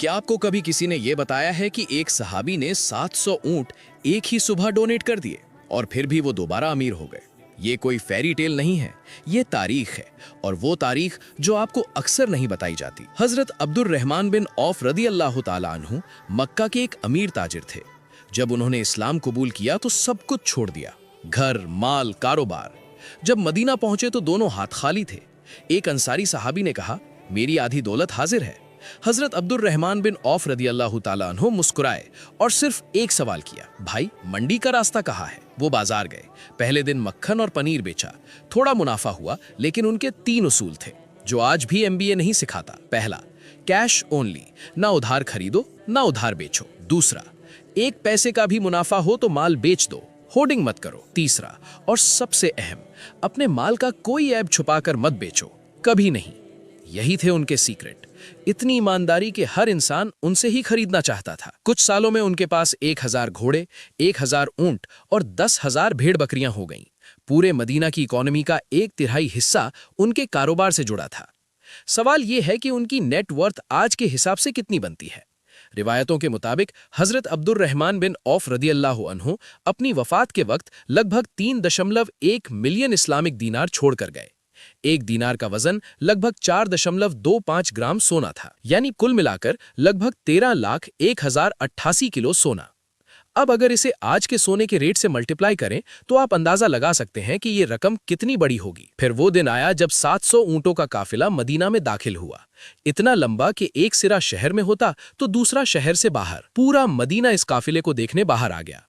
क्या आपको कभी किसी ने ये बताया है कि एक सहाबी ने 700 ऊंट एक ही सुबह डोनेट कर दिए और फिर भी वो दोबारा अमीर हो गए? ये कोई फेरी टेल नहीं है, ये तारीख है, और वो तारीख जो आपको अक्सर नहीं बताई जाती। हजरत अब्दुर रहमान बिन औफ रदी अल्लाह ताला अन्हु मक्का के एक अमीर ताजिर थे। जब उन्होंने इस्लाम कबूल किया तो सब कुछ छोड़ दिया, घर, माल, कारोबार। जब मदीना पहुंचे तो दोनों हाथ खाली थे। एक अंसारी सहाबी ने कहा, मेरी आधी दौलत हाजिर है। हजरत अब्दुर रहमान बिन औफ रदी अल्लाह ताला अन्हु मुस्कुराए और सिर्फ एक सवाल किया, भाई मंडी का रास्ता कहाँ है? वो बाजार गए। पहले दिन मक्खन और पनीर बेचा। थोड़ा मुनाफा हुआ, लेकिन उनके 3 उसूल थे जो आज भी MBA नहीं सिखाता। पहला, कैश ओनली, ना उधार खरीदो ना उधार बेचो। दूसरा, 1 पैसे का भी मुनाफा हो तो माल बेच दो, होर्डिंग मत करो। तीसरा और सबसे अहम, अपने माल का कोई ऐब छुपाकर मत बेचो, कभी नहीं। यही थे उनके सीक्रेट। इतनी ईमानदारी के हर इंसान उनसे ही खरीदना चाहता था। कुछ सालों में उनके पास 1000 घोड़े, 1000 ऊंट और 10,000 भेड़ बकरियां हो गईं। पूरे मदीना की इकोनॉमी का 1/3 हिस्सा उनके कारोबार से जुड़ा था। सवाल यह है कि उनकी नेट वर्थ आज के हिसाब से कितनी बनती है? रिवायतों के मुताबिक हजरत अब्दुर रहमान बिन औफ रदी अल्लाह अन्हु अपनी वफात के वक्त लगभग 3.1 मिलियन इस्लामिक दीनार छोड़कर गए। एक दीनार का वजन लगभग 4.25 ग्राम सोना था, यानी कुल मिलाकर लगभग 13,01,088 किलो सोना। अब अगर इसे आज के सोने के रेट से मल्टीप्लाई करें तो आप अंदाजा लगा सकते हैं कि ये रकम कितनी बड़ी होगी। फिर वो दिन आया जब 700 ऊंटों का काफिला मदीना में दाखिल हुआ। इतना लंबा कि एक सिरा शहर में होता तो दूसरा शहर से बाहर। पूरा मदीना इस काफिले को देखने बाहर आ गया।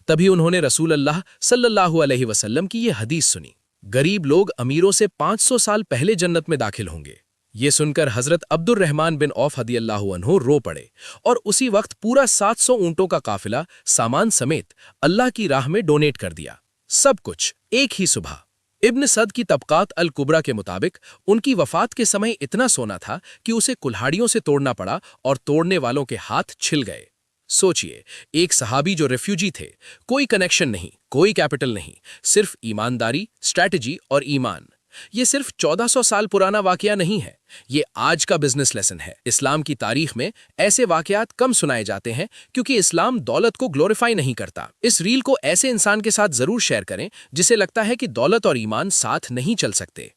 तभी उन्होंने रसूल अल्लाह सल्लल्लाहु अलैहि वसल्लम की ये हदीस सुनी, गरीब लोग अमीरों से 500 साल पहले जन्नत में दाखिल होंगे। ये सुनकर हजरत अब्दुर रहमान बिन औफ रदी अल्लाह अन्हु रो पड़े और उसी वक्त पूरा 700 ऊंटों का काफिला सामान समेत अल्लाह की राह में डोनेट कर दिया। सब कुछ एक ही सुबह। इब्न सद की तबकात अल कुबरा के मुताबिक उनकी वफात के समय इतना सोना था कि उसे कुल्हाड़ियों से तोड़ना पड़ा और तोड़ने वालों के हाथ छिल गए। सोचिए, एक सहाबी जो रेफ्यूजी थे, कोई कनेक्शन नहीं, कोई कैपिटल नहीं, सिर्फ ईमानदारी, स्ट्रैटेजी और ईमान। ये सिर्फ 1400 साल पुराना वाकया नहीं है, ये आज का बिजनेस लेसन है। इस्लाम की तारीख में ऐसे वाकयात कम सुनाए जाते हैं क्योंकि इस्लाम दौलत को ग्लोरीफाई नहीं करता। इस रील को ऐसे इंसान के साथ जरूर शेयर करें जिसे लगता है कि दौलत और ईमान साथ नहीं चल सकते।